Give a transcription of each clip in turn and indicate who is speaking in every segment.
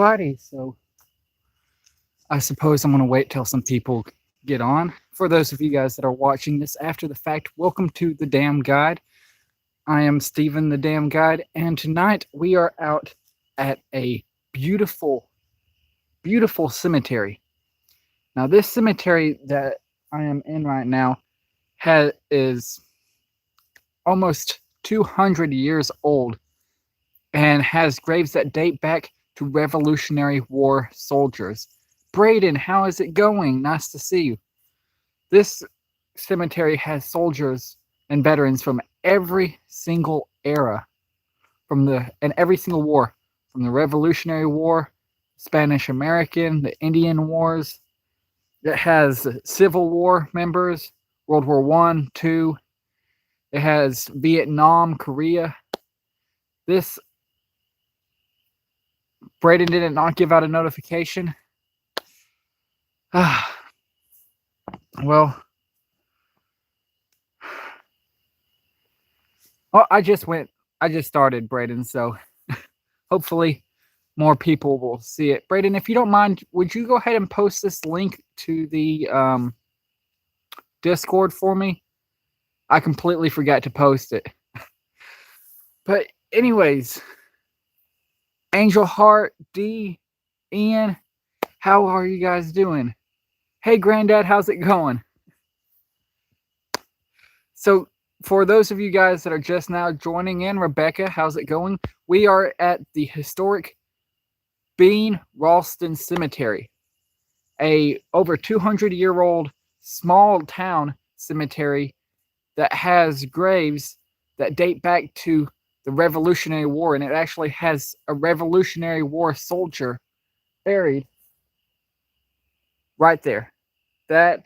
Speaker 1: nobody, so I suppose I'm going to wait till some people get on. For those of you guys that are watching this after the fact, welcome to The Damn Guide. I am Steven, The Damn Guide, and tonight we are out at a beautiful, beautiful cemetery. Now, this cemetery that I am in right now is almost 200 years old and has graves that date back to Revolutionary War soldiers. Braden, how is it going? Nice to see you. This cemetery has soldiers and veterans from every single era, and every single war, from the Revolutionary War, Spanish American, the Indian Wars. It has Civil War members, World War I, II. It has Vietnam, Korea. This Braden did not give out a notification. Well, I just started, Braden, so hopefully more people will see it. Braden, if you don't mind, would you go ahead and post this link to the Discord for me? I completely forgot to post it. But anyways, Angel Heart, D, Ian, how are you guys doing? Hey, Granddad, how's it going? So, for those of you guys that are just now joining in, Rebecca, how's it going? We are at the historic Bean Ralston Cemetery, a over 200-year-old small town cemetery that has graves that date back to the Revolutionary War, and it actually has a Revolutionary War soldier buried right there. That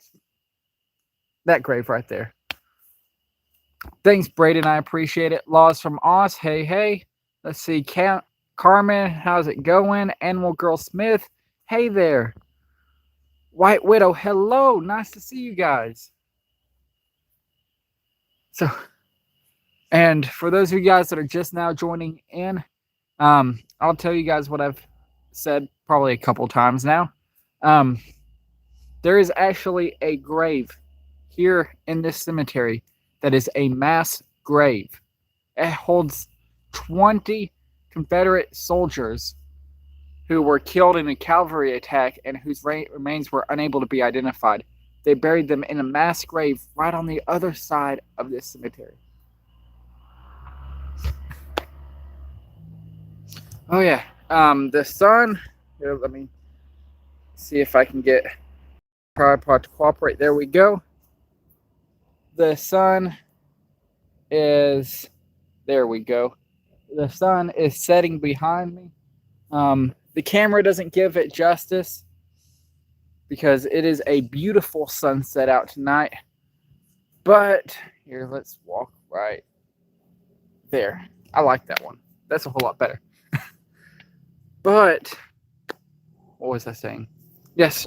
Speaker 1: grave right there. Thanks, Braden. I appreciate it. Laws from Oz. Hey, hey. Let's see. Carmen, how's it going? Animal Girl Smith. Hey there. White Widow. Hello. Nice to see you guys. So, and for those of you guys that are just now joining in, I'll tell you guys what I've said probably a couple times now. There is actually a grave here in this cemetery that is a mass grave. It holds 20 Confederate soldiers who were killed in a cavalry attack and whose remains were unable to be identified. They buried them in a mass grave right on the other side of this cemetery. Oh yeah, the sun, here, let me see if I can get tripod to cooperate. There we go. The sun is, there we go. The sun is setting behind me. The camera doesn't give it justice because it is a beautiful sunset out tonight. But here, let's walk right there. I like that one. That's a whole lot better. But what was I saying? Yes,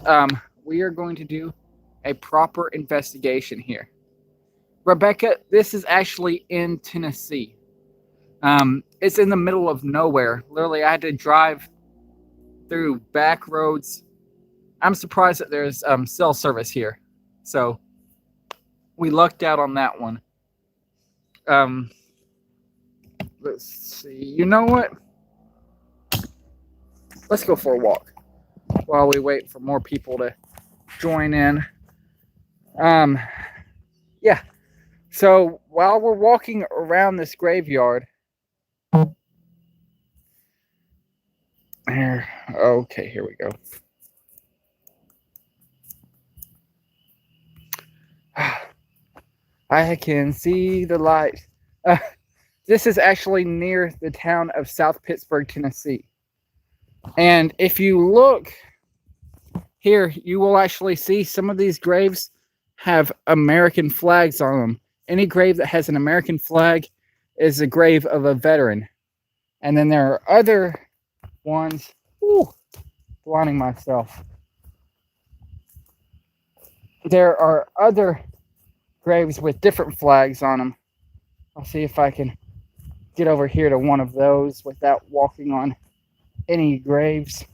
Speaker 1: we are going to do a proper investigation here. Rebecca, this is actually in Tennessee. It's in the middle of nowhere. Literally, I had to drive through back roads. I'm surprised that there's cell service here. So we lucked out on that one. Let's see. You know what? Let's go for a walk while we wait for more people to join in. Yeah. So while we're walking around this graveyard, okay, here we go. I can see the light. This is actually near the town of South Pittsburgh, Tennessee. And if you look here, you will actually see some of these graves have American flags on them. Any grave that has an American flag is a grave of a veteran. And then there are other ones. Ooh, blinding myself. There are other graves with different flags on them. I'll see if I can get over here to one of those without walking on any graves.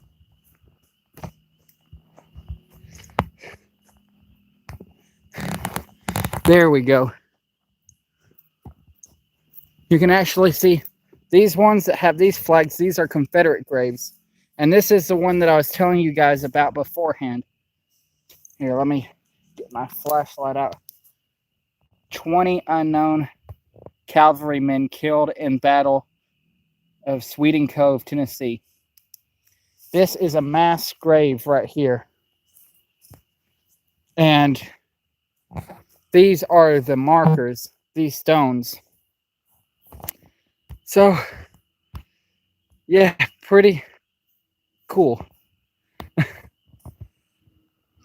Speaker 1: There we go. You can actually see these ones that have these flags. These are Confederate graves. And this is the one that I was telling you guys about beforehand. Here, let me get my flashlight out. 20 unknown cavalrymen killed in Battle of Sweeting Cove, Tennessee. This is a mass grave right here. And these are the markers, these stones. So, yeah, pretty cool.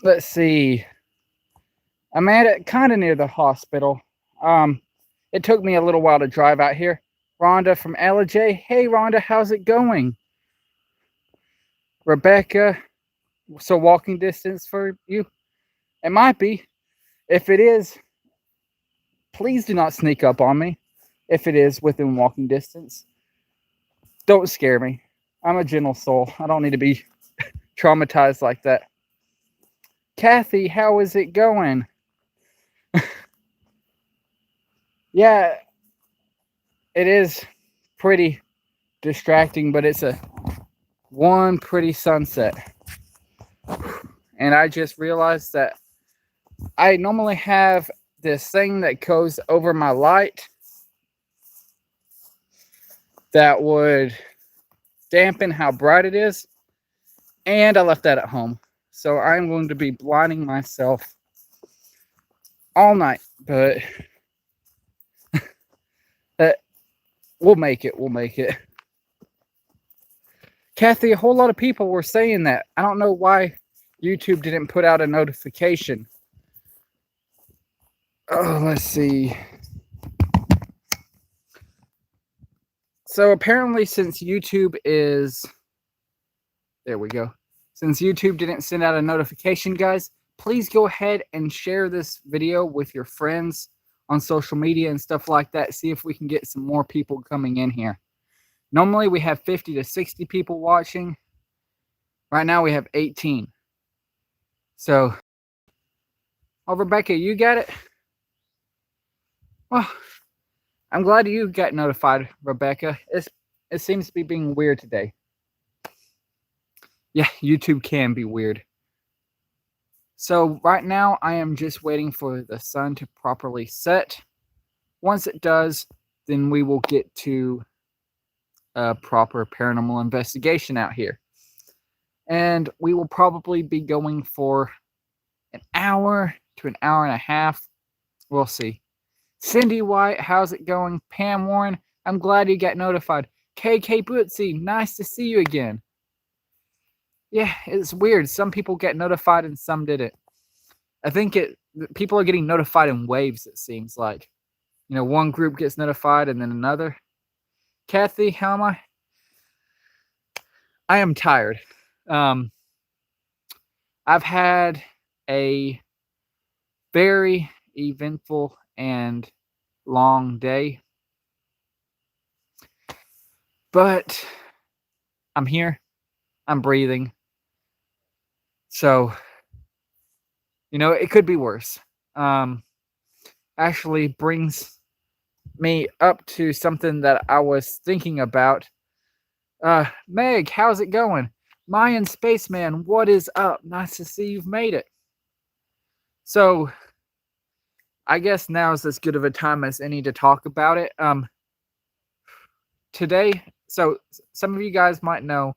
Speaker 1: Let's see. I'm at it kind of near the hospital. It took me a little while to drive out here. Rhonda from LJ. Hey, Rhonda, how's it going? Rebecca. So walking distance for you? It might be. If it is, please do not sneak up on me. If it is within walking distance, don't scare me. I'm a gentle soul. I don't need to be traumatized like that. Kathy, how is it going? Yeah, it is pretty distracting, but it's a one pretty sunset. And I just realized that I normally have this thing that goes over my light that would dampen how bright it is. And I left that at home. So I'm going to be blinding myself all night. But we'll make it. We'll make it. Kathy, a whole lot of people were saying that. I don't know why YouTube didn't put out a notification. Oh, let's see. So apparently since YouTube is... There we go. Since YouTube didn't send out a notification, guys, please go ahead and share this video with your friends on social media and stuff like that. See if we can get some more people coming in here. Normally we have 50 to 60 people watching. Right now we have 18. So, oh, Rebecca, you got it? Well, I'm glad you got notified, Rebecca. It seems to be being weird today. Yeah, YouTube can be weird. So right now I am just waiting for the sun to properly set. Once it does, then we will get to a proper paranormal investigation out here. And we will probably be going for an hour to an hour and a half. We'll see. Cindy White, how's it going? Pam Warren, I'm glad you got notified. KK Bootsy, nice to see you again. Yeah, it's weird. Some people get notified and some didn't. I think people are getting notified in waves, it seems like. You know, one group gets notified and then another. Kathy, how am I? I am tired. I've had a very eventful and long day. But I'm here. I'm breathing. So, you know, it could be worse. Actually brings me up to something that I was thinking about. Meg, how's it going? Mayan Spaceman, what is up? Nice to see you've made it. So, I guess now is as good of a time as any to talk about it. Today, so some of you guys might know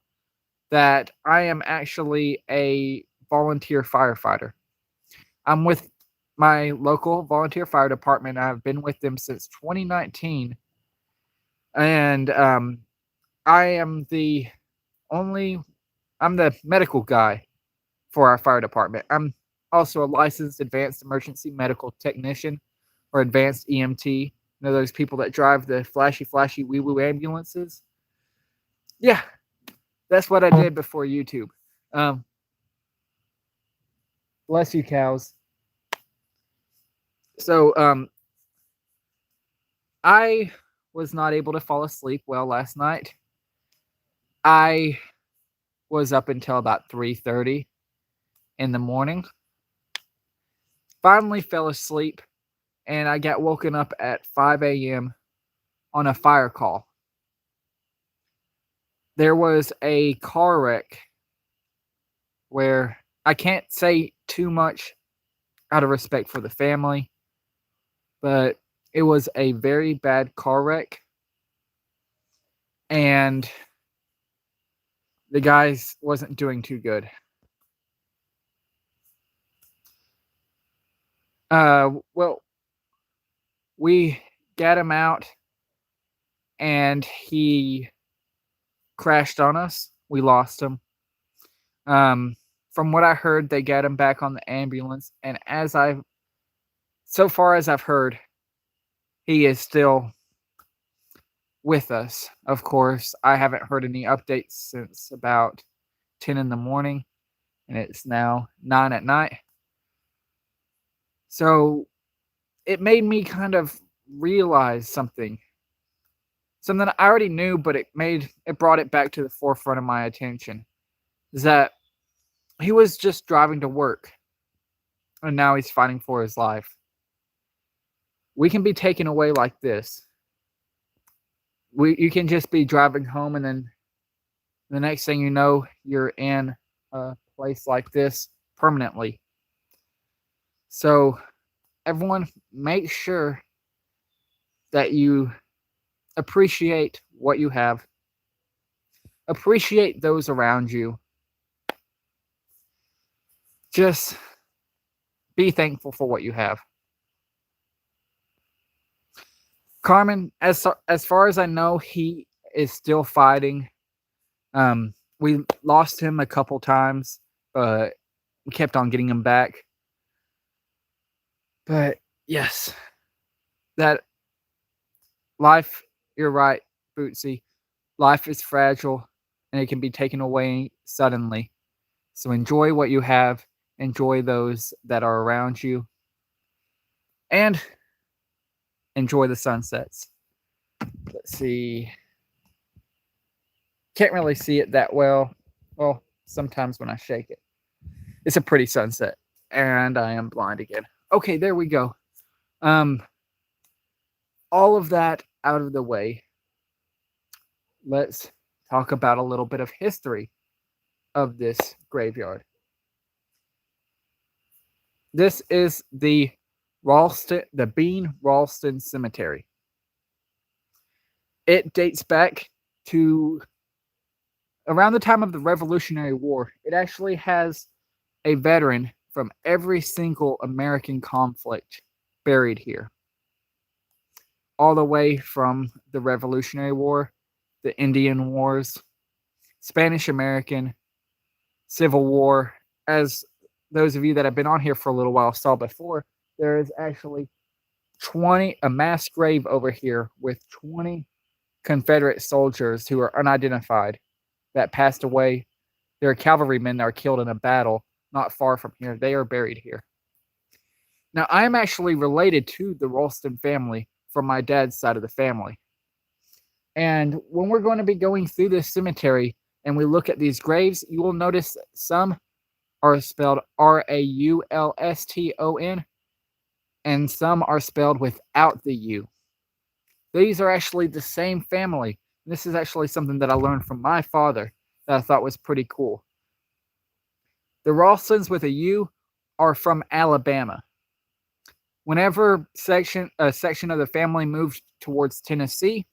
Speaker 1: that I am actually a volunteer firefighter. I'm with my local volunteer fire department. I've been with them since 2019. And I am the medical guy for our fire department. I'm also a licensed advanced emergency medical technician or advanced EMT. You know, those people that drive the flashy wee-woo ambulances? Yeah, that's what I did before YouTube. Bless you, cows. So, I was not able to fall asleep well last night. I was up until about 3:30 in the morning. Finally fell asleep and I got woken up at 5 a.m. on a fire call. There was a car wreck where I can't say too much out of respect for the family, but it was a very bad car wreck, and the guy wasn't doing too good. Well, we got him out, and he crashed on us. We lost him. From what I heard, they got him back on the ambulance, and so far as I've heard, he is still with us. Of course, I haven't heard any updates since about 10 in the morning, and it's now 9 at night. So it made me kind of realize something I already knew, but it brought it back to the forefront of my attention, is that he was just driving to work, and now he's fighting for his life. We can be taken away like this. You can just be driving home, and then the next thing you know, you're in a place like this permanently. So everyone, make sure that you appreciate what you have. Appreciate those around you. Just be thankful for what you have. Carmen, as far as I know, he is still fighting. We lost him a couple times, but we kept on getting him back. But yes, that life, you're right, Bootsy. Life is fragile, and it can be taken away suddenly. So enjoy what you have. Enjoy those that are around you. And enjoy the sunsets. Let's see. Can't really see it that well. Well, sometimes when I shake it. It's a pretty sunset. And I am blind again. Okay, there we go. All of that out of the way. Let's talk about a little bit of history of this graveyard. This is the Bean Ralston Cemetery. It dates back to around the time of the Revolutionary War. It actually has a veteran from every single American conflict buried here. All the way from the Revolutionary War, the Indian Wars, Spanish-American, Civil War. As those of you that have been on here for a little while saw before, there is actually a mass grave over here with 20 Confederate soldiers who are unidentified that passed away. There are cavalrymen that are killed in a battle not far from here. They are buried here. Now, I am actually related to the Ralston family from my dad's side of the family. And when we're going to be going through this cemetery and we look at these graves, you will notice some are spelled Raulston, and some are spelled without the U. These are actually the same family. This is actually something that I learned from my father that I thought was pretty cool. The Ralstons with a U are from Alabama. Whenever a section of the family moved towards Tennessee,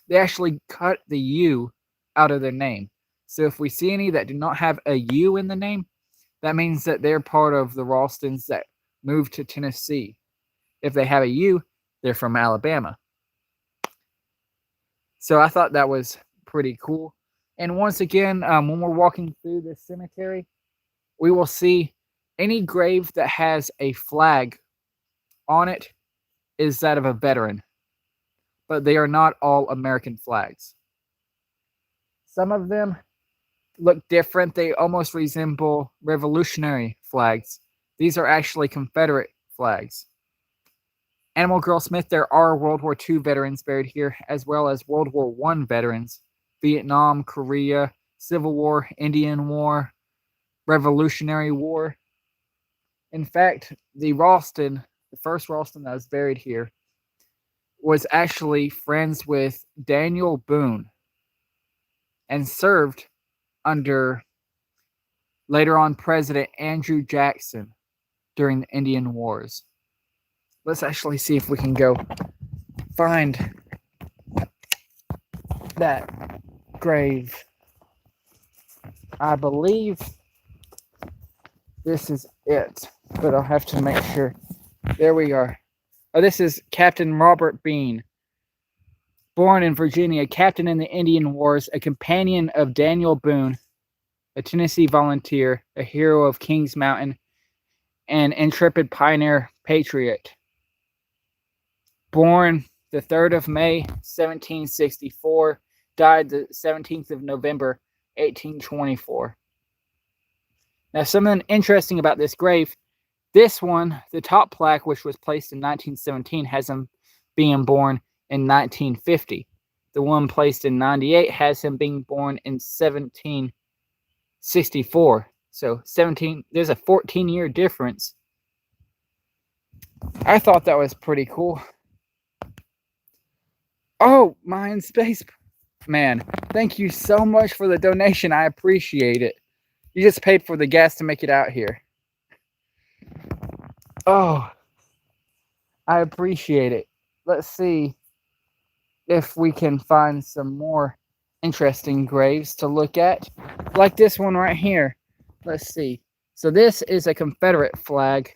Speaker 1: they actually cut the U out of their name. So if we see any that do not have a U in the name, that means that they're part of the Ralstons that moved to Tennessee. If they have a U, they're from Alabama. So I thought that was pretty cool. And once again, when we're walking through this cemetery, we will see any grave that has a flag on it is that of a veteran. But they are not all American flags. Some of them look different. They almost resemble Revolutionary flags. These are actually Confederate flags. Animal Girl Smith, there are World War II veterans buried here, as well as World War I veterans. Vietnam, Korea, Civil War, Indian War, Revolutionary War. In fact, the Ralston the first Ralston that was buried here, was actually friends with Daniel Boone and served under later on President Andrew Jackson during the Indian Wars. Let's actually see if we can go find that grave. I believe this is it, but I'll have to make sure. There we are. Oh, this is Captain Robert Bean. Born in Virginia, captain in the Indian Wars, a companion of Daniel Boone, a Tennessee volunteer, a hero of Kings Mountain, an intrepid pioneer patriot. Born the 3rd of May, 1764, died the 17th of November, 1824. Now, something interesting about this grave, this one, the top plaque, which was placed in 1917, has him being born in 1950. The one placed in 98 has him being born in 1764. So there's a 14-year difference. I thought that was pretty cool. Oh, Mayan Space Man, thank you so much for the donation. I appreciate it. You just paid for the gas to make it out here. Oh, I appreciate it. Let's see if we can find some more interesting graves to look at. Like this one right here. Let's see. So this is a Confederate flag.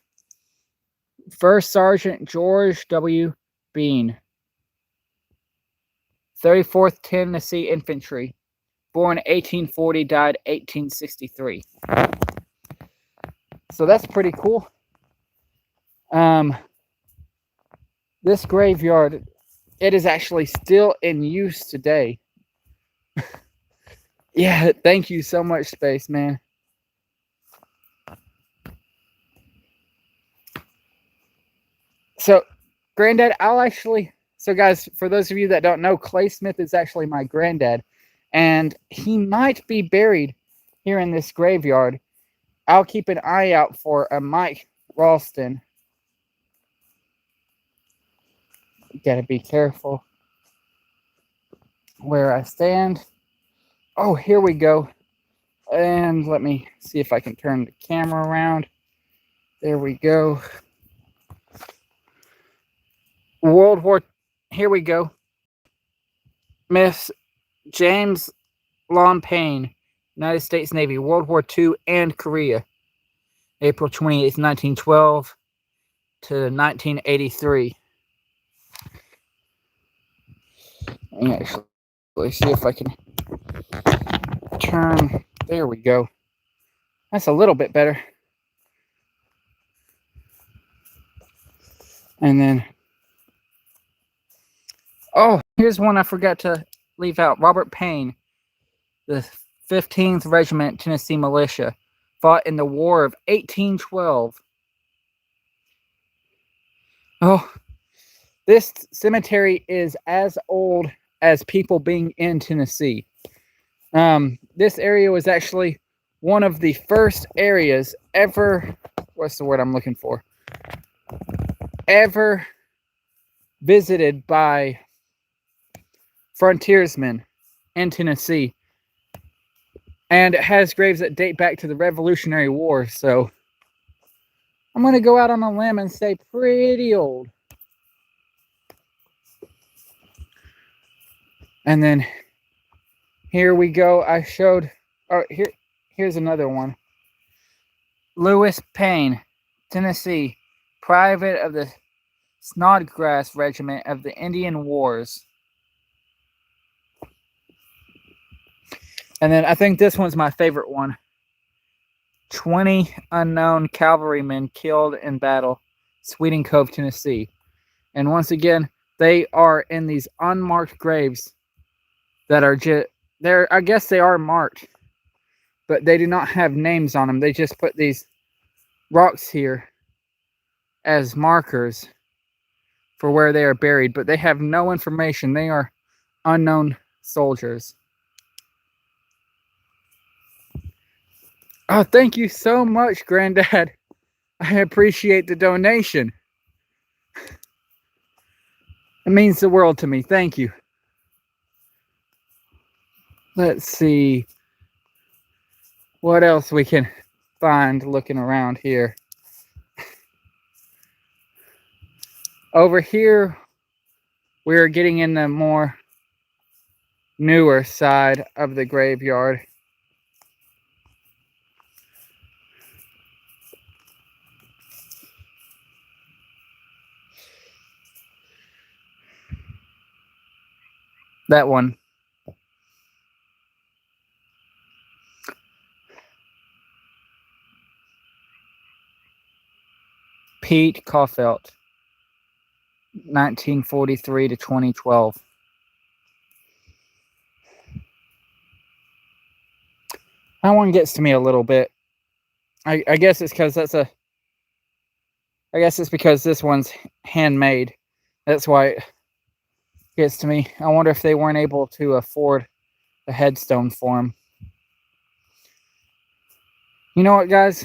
Speaker 1: First Sergeant George W. Bean, 34th Tennessee Infantry. Born 1840, died 1863. So that's pretty cool. This graveyard, it is actually still in use today. Yeah, thank you so much, Spaceman. So, Granddad, so guys, for those of you that don't know, Clay Smith is actually my granddad, and he might be buried here in this graveyard. I'll keep an eye out for a Mike Ralston. Gotta be careful where I stand. Oh, here we go. And let me see if I can turn the camera around. There we go. Here we go. Miss James Lompane, United States Navy, World War II and Korea. April 28th, 1912 to 1983. Let me actually see if I can turn. There we go. That's a little bit better. And then, oh, here's one I forgot to leave out. Robert Payne, the 15th Regiment Tennessee Militia, fought in the War of 1812. Oh, this cemetery is as old as people being in Tennessee. This area was actually one of the first areas ever, what's the word I'm looking for? Ever visited by frontiersmen in Tennessee. And it has graves that date back to the Revolutionary War, so I'm going to go out on a limb and say pretty old. And then here we go. I showed, oh, here's another one. Lewis Payne, Tennessee, private of the Snodgrass Regiment of the Indian Wars. And then I think this one's my favorite one. 20 unknown cavalrymen killed in battle, Sweeting Cove, Tennessee. And once again, they are in these unmarked graves that are just, I guess they are marked, but they do not have names on them. They just put these rocks here as markers for where they are buried, but they have no information. They are unknown soldiers. Oh, thank you so much, Granddad. I appreciate the donation. It means the world to me. Thank you. Let's see what else we can find looking around here. Over here, we're getting in the more newer side of the graveyard. That one. Pete Caulfield, 1943 to 2012. That one gets to me a little bit. I guess it's because I guess it's because this one's handmade. That's why it gets to me. I wonder if they weren't able to afford a headstone for him. You know what, guys?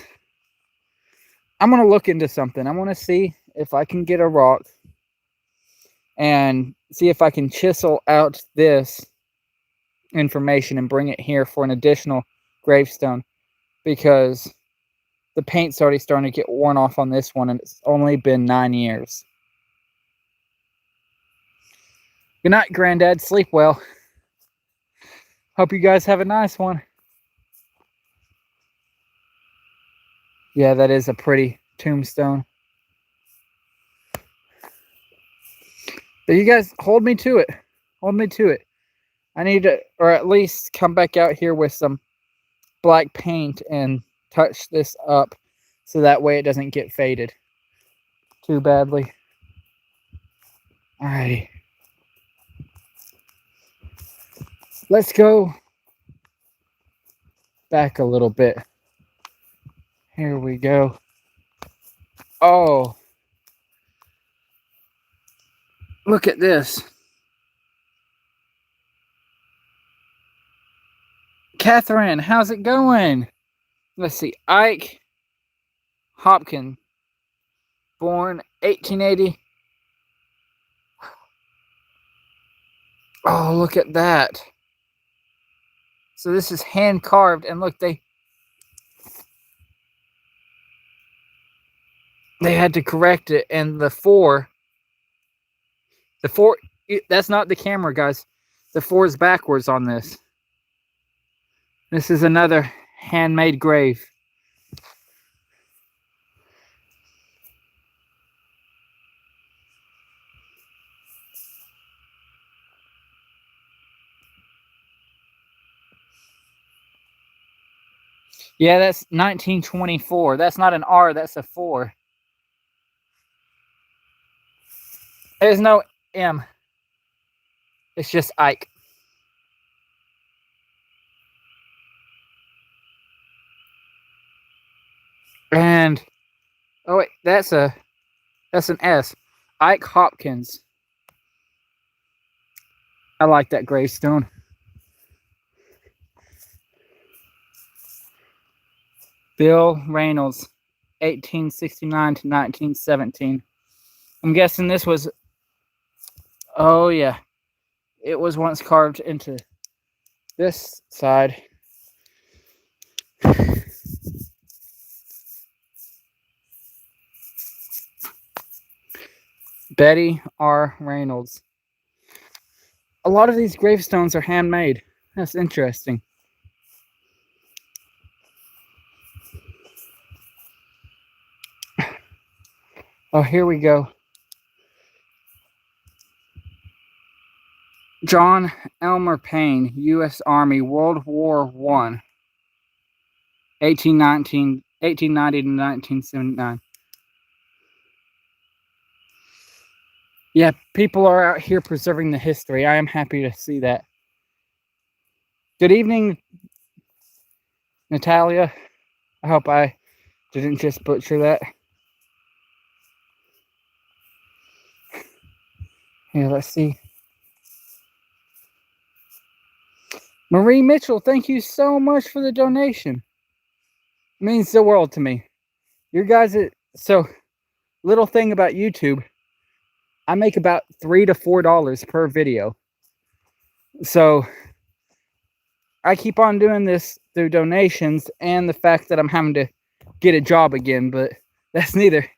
Speaker 1: I'm going to look into something. I want to see if I can get a rock and see if I can chisel out this information and bring it here for an additional gravestone, because the paint's already starting to get worn off on this one, and it's only been 9 years. Good night, Granddad. Sleep well. Hope you guys have a nice one. Yeah, that is a pretty tombstone. But you guys, hold me to it. Hold me to it. I need to, or at least come back out here with some black paint and touch this up so that way it doesn't get faded too badly. Alrighty. Let's go back a little bit. Here we go. Oh, look at this. Catherine, how's it going? Let's see. Ike Hopkins, born 1880. Oh, look at that. So this is hand carved, and look, they had to correct it, and the four, that's not the camera, guys. The 4 is backwards on this. This is another handmade grave. Yeah, that's 1924. That's not an R, that's a 4. There's no M. It's just Ike. And oh wait, that's an S. Ike Hopkins. I like that gravestone. Bill Reynolds, 1869 to 1917. I'm guessing this was, oh yeah, it was once carved into this side. Betty R. Reynolds. A lot of these gravestones are handmade. That's interesting. Oh, here we go. John Elmer Payne, U.S. Army, World War I, 1890 to 1979. Yeah, people are out here preserving the history. I am happy to see that. Good evening, Natalia. I hope I didn't just butcher that. Here, let's see. Marie Mitchell, thank you so much for the donation. It means the world to me. You guys, so little thing about YouTube. I make about $3 to $4 per video. So I keep on doing this through donations and the fact that I'm having to get a job again, but that's neither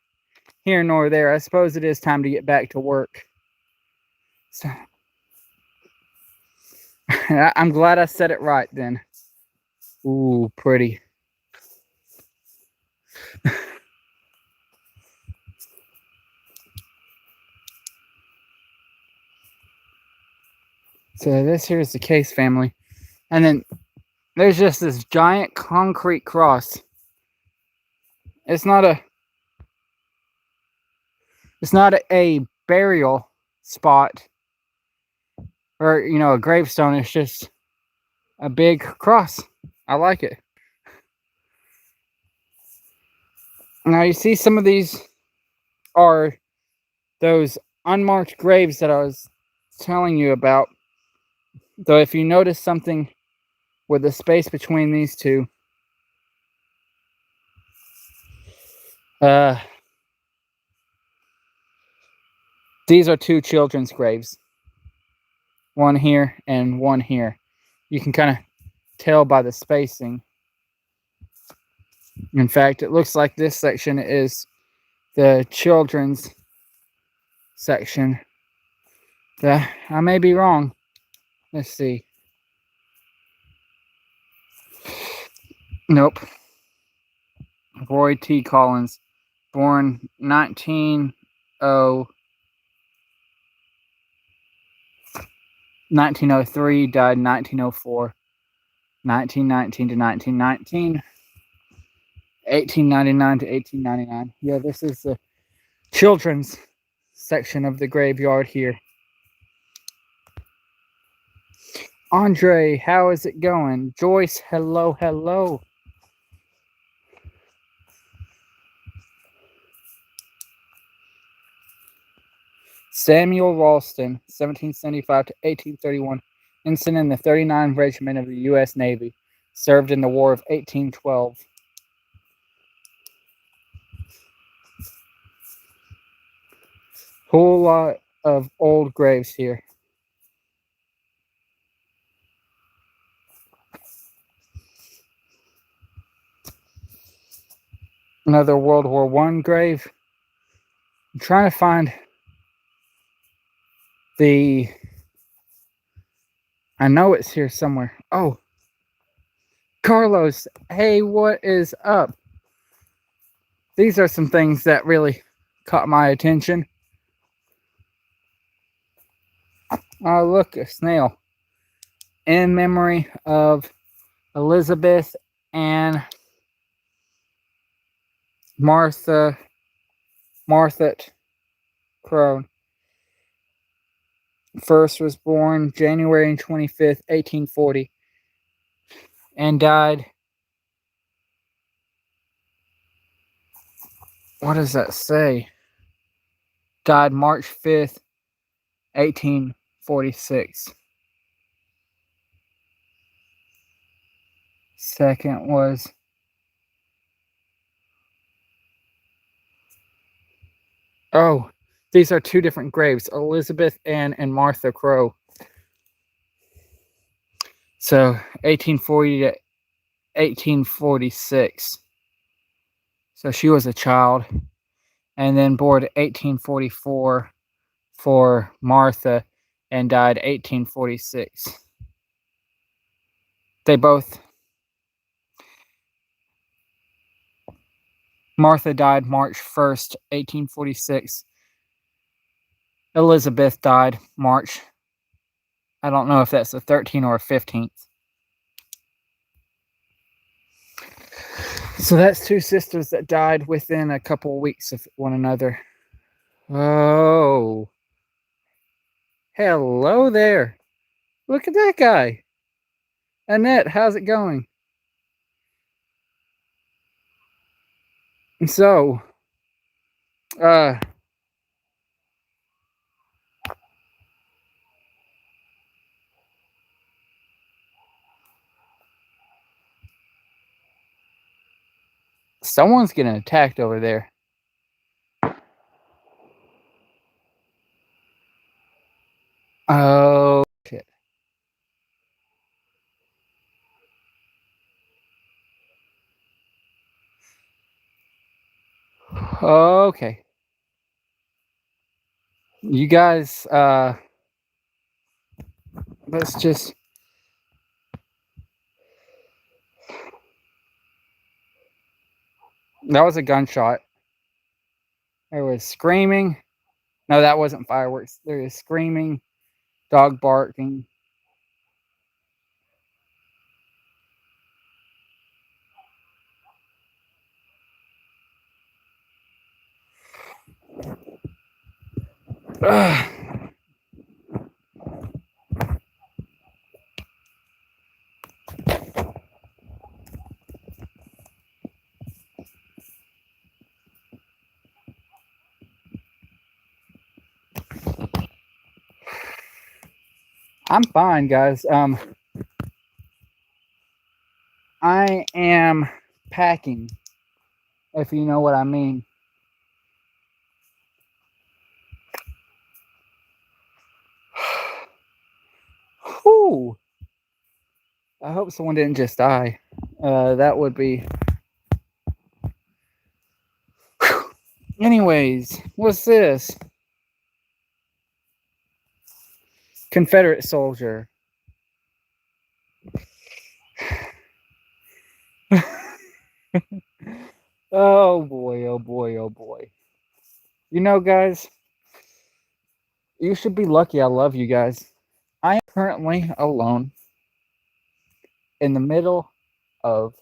Speaker 1: here nor there. I suppose it is time to get back to work. So, I'm glad I said it right then. Ooh, pretty. So this here is the Case family. And then there's just this giant concrete cross. It's not a burial spot or, you know, a gravestone. It's just a big cross. I like it. Now you see some of these are those unmarked graves that I was telling you about. Though if you notice something with the space between these two, these are two children's graves. One here and one here. You can kind of tell by the spacing. In fact, it looks like this section is the children's section. I may be wrong. Let's see. Nope. Roy T. Collins, born 1903, died 1904, 1919 to 1919, 1899 to 1899. Yeah, this is the children's section of the graveyard here. Andre, how is it going? Joyce, hello, hello. Samuel Ralston, 1775 to 1831, ensign in the 39th Regiment of the U.S. Navy, served in the War of 1812. Whole lot of old graves here. Another World War I grave. I'm trying to find I know it's here somewhere. Oh, Carlos, hey, what is up? These are some things that really caught my attention. Oh, look, a snail. In memory of Elizabeth and Martha Crone. First was born January 25th, 1840, and died. What does that say? Died March 5th, 1846. Second was these are two different graves, Elizabeth and Martha Crowe. So 1840 to 1846. So she was a child. And then born 1844 for Martha and died 1846. Martha died March 1st, 1846. Elizabeth died March, I don't know if that's the 13th or 15th. So that's two sisters that died within a couple of weeks of one another. Oh. Hello there. Look at that guy. Annette, how's it going? So, someone's getting attacked over there. Oh, shit. Okay. You guys, let's just... That was a gunshot. There was screaming. No, that wasn't fireworks. There was screaming, dog barking. Ugh. I'm fine, guys. I am packing, if you know what I mean. Whew. I hope someone didn't just die. That would be... Whew. Anyways, what's this? Confederate soldier. Oh boy, oh boy, oh boy. You know, guys, you should be lucky I love you guys. I am currently alone in the middle of...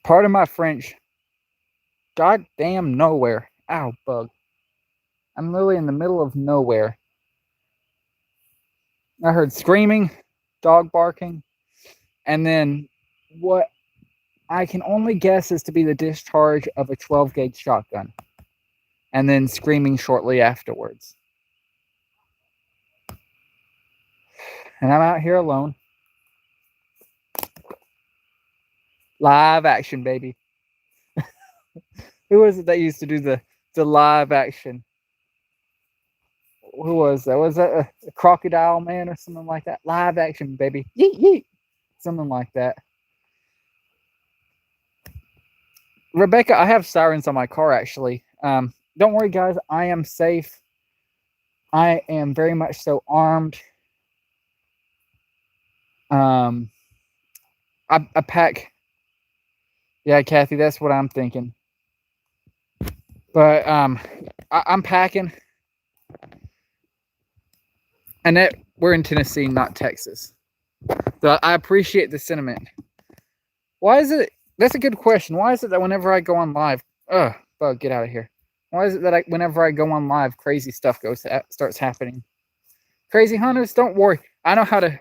Speaker 1: Part of my French. Goddamn nowhere. Ow, bug. I'm literally in the middle of nowhere. I heard screaming, dog barking, and then what I can only guess is to be the discharge of a 12-gauge shotgun, and then screaming shortly afterwards. And I'm out here alone. Live action, baby. Who was it that used to do the live action? Who was that? Was that a Crocodile Man or something like that? Live action, baby. Yeet, yeet. Something like that. Rebecca, I have sirens on my car, actually. Don't worry, guys. I am safe. I am very much so armed. I pack... Yeah, Kathy, that's what I'm thinking. But I'm packing. And that we're in Tennessee, not Texas. So I appreciate the sentiment. Why is it... That's a good question. Why is it that whenever I go on live... Ugh, bug, get out of here. Why is it that whenever I go on live, crazy stuff starts happening? Crazy hunters, don't worry. I know how to...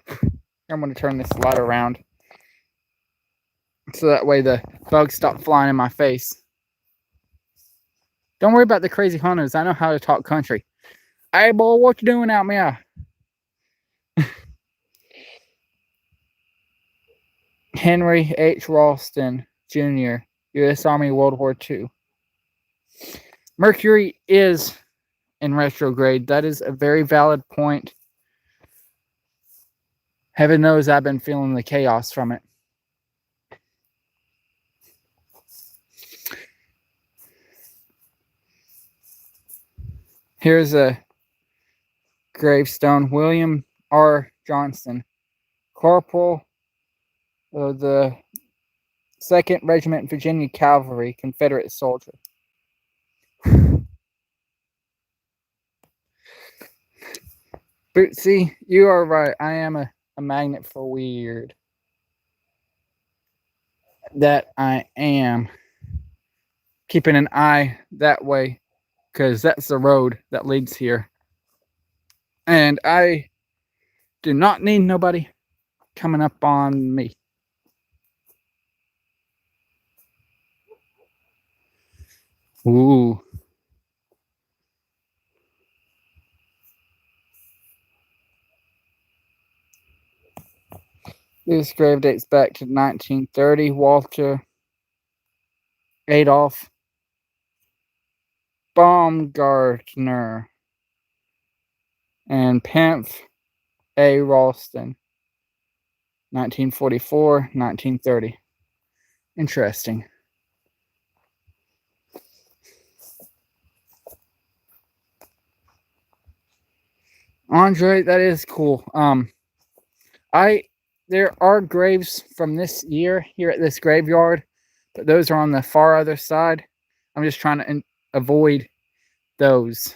Speaker 1: I'm going to turn this light around, so that way the bugs stop flying in my face. Don't worry about the crazy hunters. I know how to talk country. Hey, boy, what you doing out there? Henry H. Ralston Jr., U.S. Army, World War II. Mercury is in retrograde. That is a very valid point. Heaven knows I've been feeling the chaos from it. Here's a gravestone. William R. Johnston, Corporal of the 2nd Regiment Virginia Cavalry, Confederate soldier. Bootsy, you are right. I am a magnet for weird. That I am. Keeping an eye that way, because that's the road that leads here. And I do not need nobody coming up on me. Ooh. This grave dates back to 1930. Walter Adolf Baumgartner, And Penth A. Ralston, 1944, 1930. Interesting. Andre, that is cool. There are graves from this year here at this graveyard, but those are on the far other side. I'm just trying to avoid those.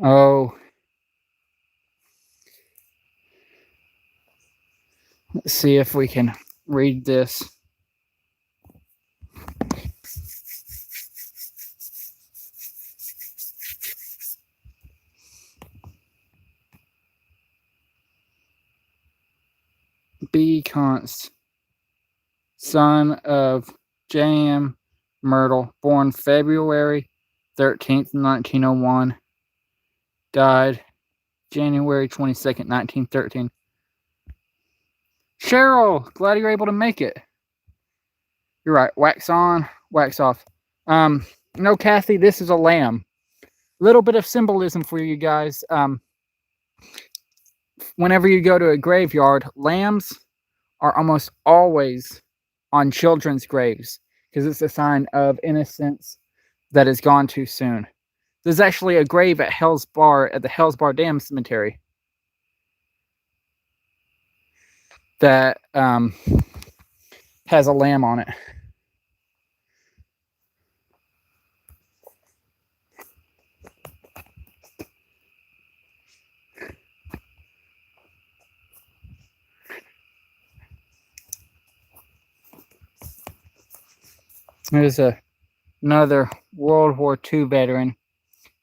Speaker 1: Oh. Let's see if we can read this. B. Const, son of J.M. Myrtle, born February 13th, 1901, died January 22nd, 1913. Cheryl, glad you're able to make it. You're right. Wax on, wax off. No, Kathy, this is a lamb. Little bit of symbolism for you guys. Whenever you go to a graveyard, lambs are almost always on children's graves because it's a sign of innocence that is gone too soon. There's actually a grave at Hales Bar at the Hales Bar Dam Cemetery that has a lamb on it. There's another World War II veteran,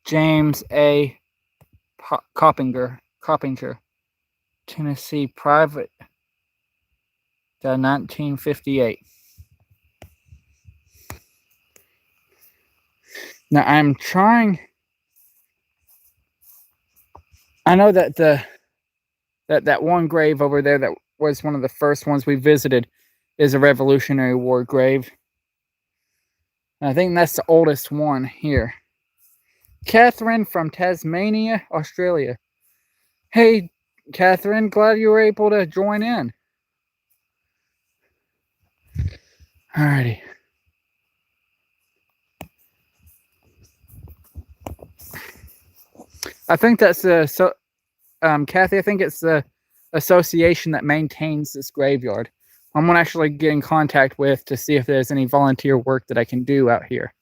Speaker 1: James A. Coppinger, Tennessee private, died 1958. Now I'm trying. I know that that one grave over there that was one of the first ones we visited is a Revolutionary War grave. I think that's the oldest one here. Catherine from Tasmania, Australia. Hey, Catherine, glad you were able to join in. Alrighty. I think that's Kathy, I think it's the association that maintains this graveyard. I'm going to actually get in contact with to see if there's any volunteer work that I can do out here.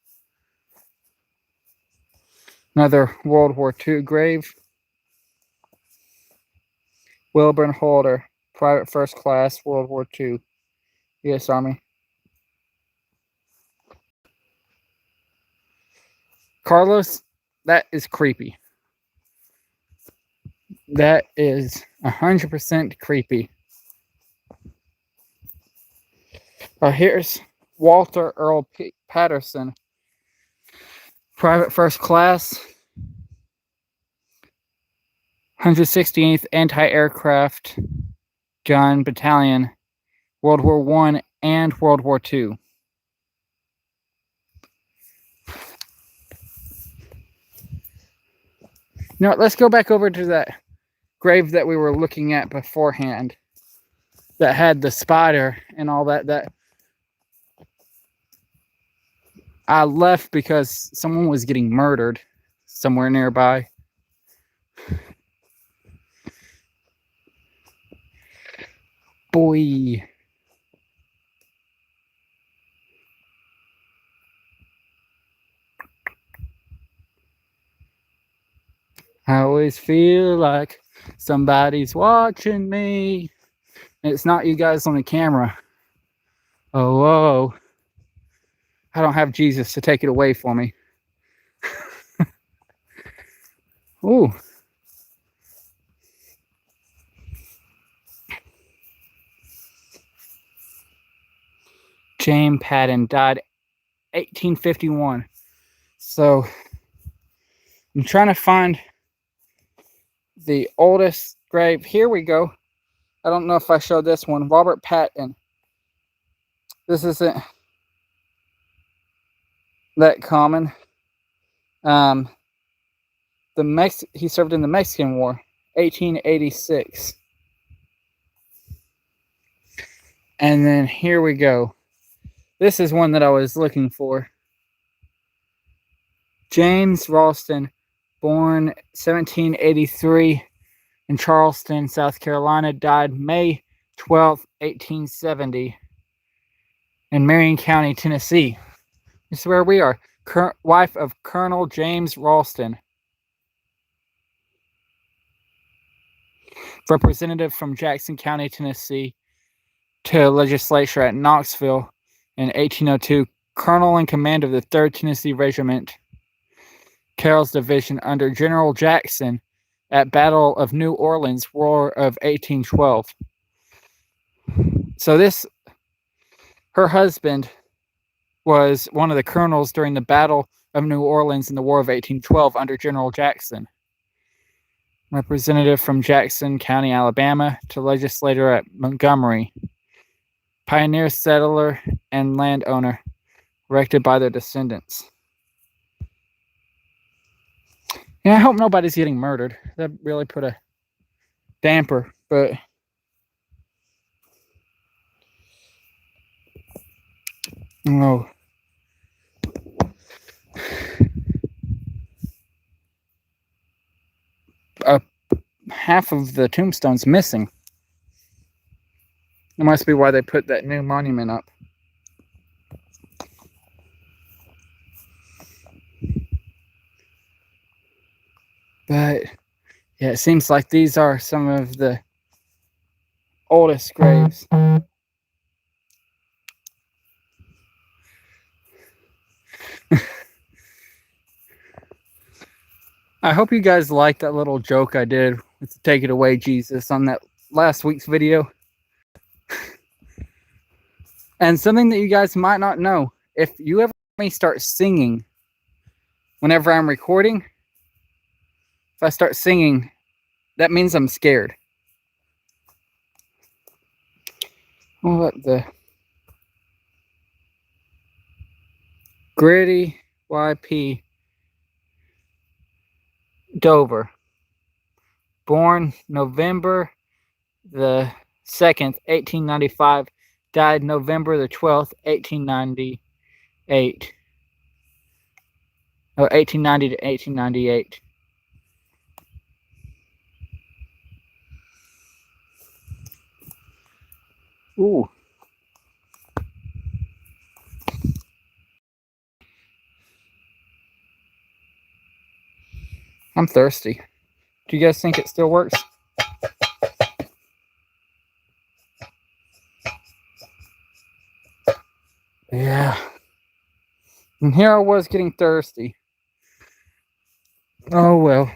Speaker 1: Another World War II grave. Wilburn Holder, private first class, World War II, U.S. Army. Carlos, that is creepy. That is 100% creepy. Here's Walter Earl Patterson, private first class, 168th Anti-Aircraft Gun Battalion, World War I and World War II. You know what, let's go back over to that grave that we were looking at beforehand that had the spider and all that I left because someone was getting murdered somewhere nearby. Boy. I always feel like somebody's watching me. And it's not you guys on the camera. Oh, whoa. I don't have Jesus to take it away for me. Ooh. James Patton died 1851. So I'm trying to find the oldest grave. Here we go. I don't know if I showed this one. Robert Patton. This isn't that common. he served in the Mexican War, 1886. And then here we go. This is one that I was looking for. James Ralston, born 1783 in Charleston, South Carolina, died May 12, 1870 in Marion County, Tennessee. This is where we are. Wife of Colonel James Ralston. Representative from Jackson County, Tennessee, to legislature at Knoxville in 1802. Colonel in command of the 3rd Tennessee Regiment, Carroll's Division, under General Jackson at Battle of New Orleans, War of 1812. So her husband was one of the colonels during the Battle of New Orleans in the War of 1812 under General Jackson. Representative from Jackson County, Alabama, to legislator at Montgomery. Pioneer, settler, and landowner, erected by their descendants. Yeah, I hope nobody's getting murdered. That really put a damper, but oh. Half of the tombstone's missing. That must be why they put that new monument up. But yeah, it seems like these are some of the oldest graves. I hope you guys liked that little joke I did with the Take It Away Jesus on that last week's video. And something that you guys might not know, if you ever let me start singing whenever I'm recording, if I start singing, that means I'm scared. What the? Gritty YP Dover. Born November the 2nd, 1895. Died November the 12th, 1898. Or 1890 to 1898. Ooh. I'm thirsty. Do you guys think it still works? Yeah. And here I was getting thirsty. Oh well.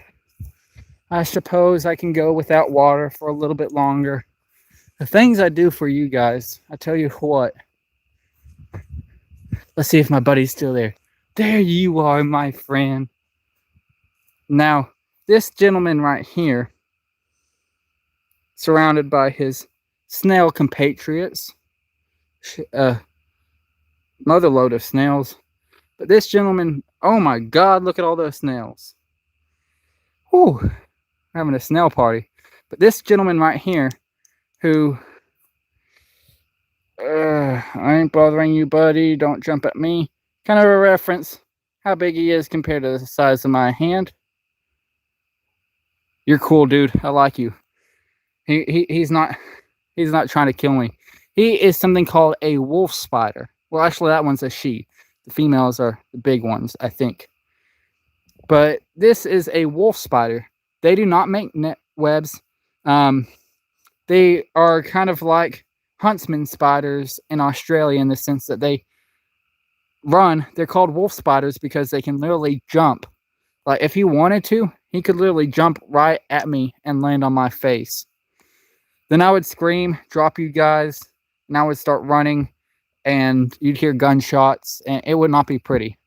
Speaker 1: I suppose I can go without water for a little bit longer. The things I do for you guys, I tell you what. Let's see if my buddy's still there. There you are, my friend. Now, this gentleman right here, surrounded by his snail compatriots, another load of snails. But this gentleman, oh my God, look at all those snails. Whew, having a snail party. But this gentleman right here, who, I ain't bothering you, buddy, don't jump at me. Kind of a reference, how big he is compared to the size of my hand. You're cool, dude. I like you. He's not trying to kill me. He is something called a wolf spider. Well, actually, that one's a she. The females are the big ones, I think. But this is a wolf spider. They do not make net webs. They are kind of like huntsman spiders in Australia in the sense that they run. They're called wolf spiders because they can literally jump. Like, if he wanted to, he could literally jump right at me and land on my face. Then I would scream, drop you guys, and I would start running, and you'd hear gunshots, and it would not be pretty.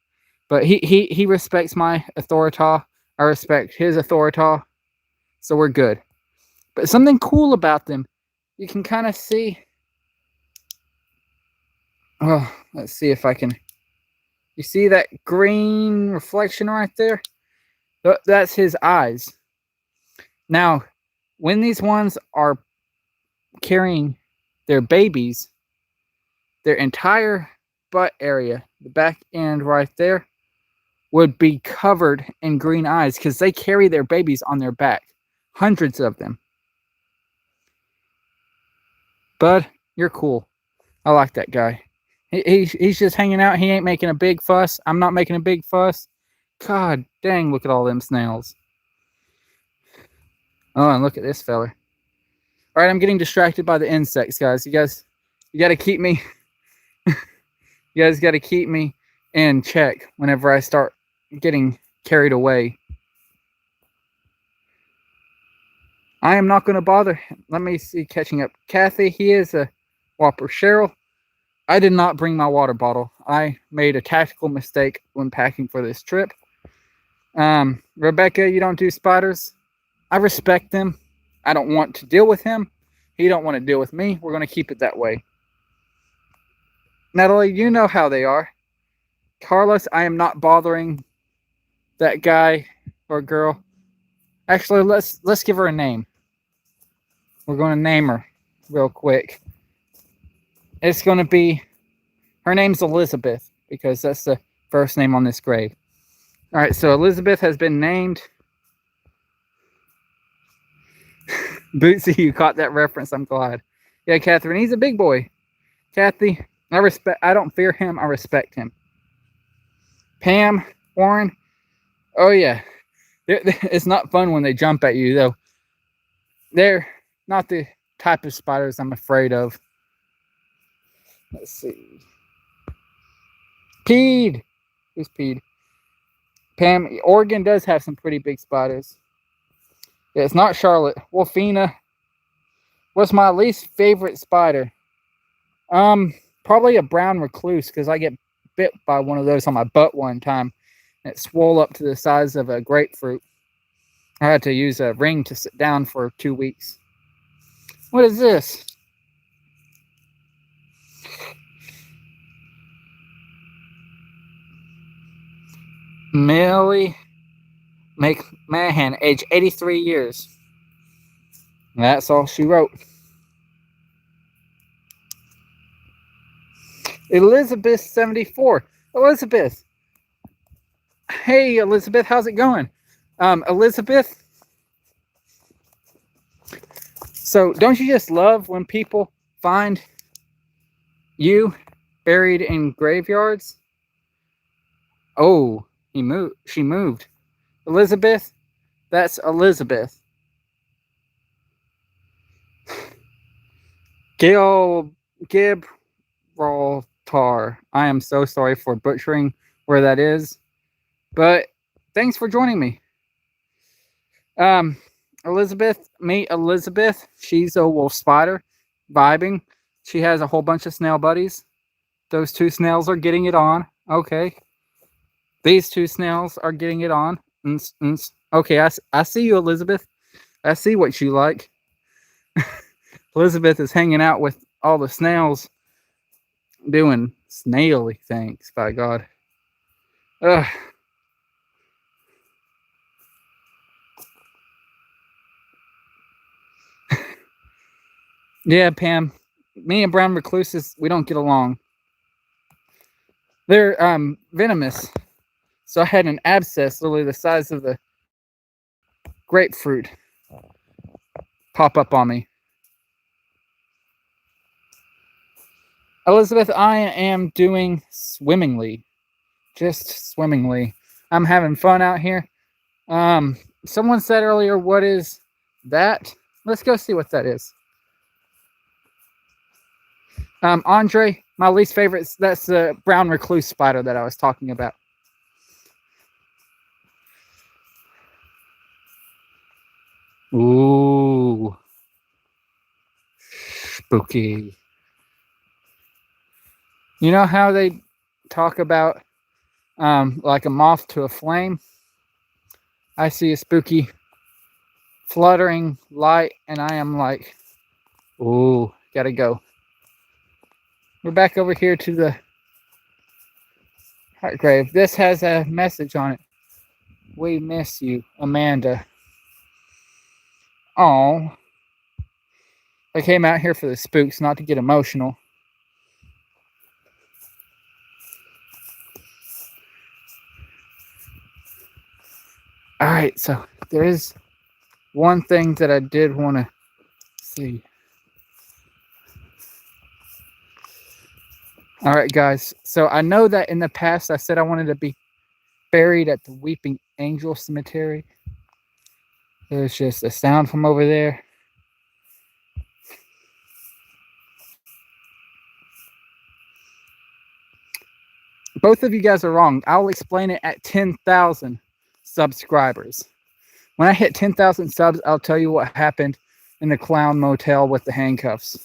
Speaker 1: But he respects my authority. I respect his authority, so we're good. But something cool about them, you can kind of see. Oh, let's see if I can. You see that green reflection right there? That's his eyes. Now, when these ones are carrying their babies, their entire butt area, the back end right there, would be covered in green eyes because they carry their babies on their back. Hundreds of them. Bud, you're cool. I like that guy. He's just hanging out. He ain't making a big fuss. I'm not making a big fuss. God dang, look at all them snails. Oh, and look at this feller. All right, I'm getting distracted by the insects, guys. You got to keep me. You guys got to keep me in check whenever I start getting carried away. I am not going to bother. Let me see, catching up. Kathy, he is a whopper. Cheryl, I did not bring my water bottle. I made a tactical mistake when packing for this trip. Rebecca, you don't do spiders. I respect them. I don't want to deal with him. He don't want to deal with me. We're going to keep it that way. Natalie, you know how they are. Carlos, I am not bothering that guy or girl. Actually, let's give her a name. We're going to name her real quick. It's going to be, her name's Elizabeth because that's the first name on this grave. All right, so Elizabeth has been named. Bootsy, you caught that reference. I'm glad. Yeah, Catherine, he's a big boy. Kathy, I don't fear him. I respect him. Pam, Warren, oh yeah. It's not fun when they jump at you, though. They're not the type of spiders I'm afraid of. Let's see. Peed. Who's peed? Pam, Oregon does have some pretty big spiders. Yeah, it's not Charlotte. Wolfina. What's my least favorite spider? Probably a brown recluse because I get bit by one of those on my butt one time. And it swole up to the size of a grapefruit. I had to use a ring to sit down for 2 weeks. What is this? Millie McMahon, age 83 years. That's all she wrote. Elizabeth, 74. Elizabeth. Hey, Elizabeth, how's it going? Elizabeth. So, don't you just love when people find you buried in graveyards? Oh, she moved. Elizabeth, that's Elizabeth. Gibraltar. I am so sorry for butchering where that is. But thanks for joining me. Elizabeth, meet Elizabeth. She's a wolf spider, vibing. She has a whole bunch of snail buddies. Those two snails are getting it on. Okay. These two snails are getting it on. Okay, I see you, Elizabeth. I see what you like. Elizabeth is hanging out with all the snails doing snaily things, by God. Ugh. Yeah, Pam. Me and brown recluses, we don't get along. They're venomous. So I had an abscess literally the size of the grapefruit pop up on me. Elizabeth, I am doing swimmingly. Just swimmingly. I'm having fun out here. Someone said earlier, what is that? Let's go see what that is. Andre, my least favorite, that's the brown recluse spider that I was talking about. Ooh. Spooky. You know how they talk about like a moth to a flame? I see a spooky fluttering light and I am like, ooh, gotta go. We're back over here to the heart grave. This has a message on it. We miss you, Amanda. Oh, I came out here for the spooks, not to get emotional. Alright, so there is one thing that I did want to see. Alright, guys. So I know that in the past I said I wanted to be buried at the Weeping Angel Cemetery. There's just a sound from over there. Both of you guys are wrong. I'll explain it at 10,000 subscribers. When I hit 10,000 subs, I'll tell you what happened in the clown motel with the handcuffs.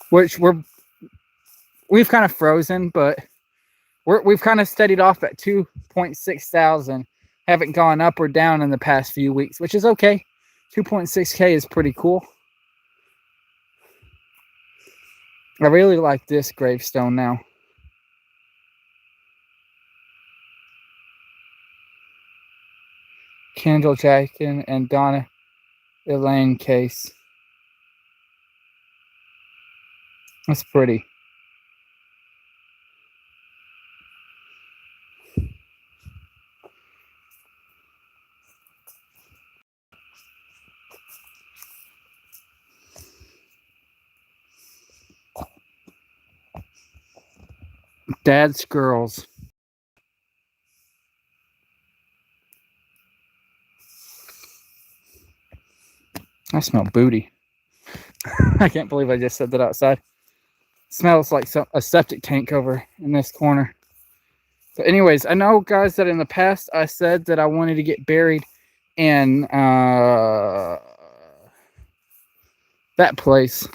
Speaker 1: Which we've kind of frozen, but we've kind of steadied off at 2.6 thousand. Haven't gone up or down in the past few weeks, which is okay. 2.6K is pretty cool. I really like this gravestone now. Kendall Jackson and Donna Elaine Case. That's pretty. Dad's girls. I smell booty. I can't believe I just said that outside. It smells like a septic tank over in this corner. But anyways, I know, guys, that in the past I said that I wanted to get buried in that place,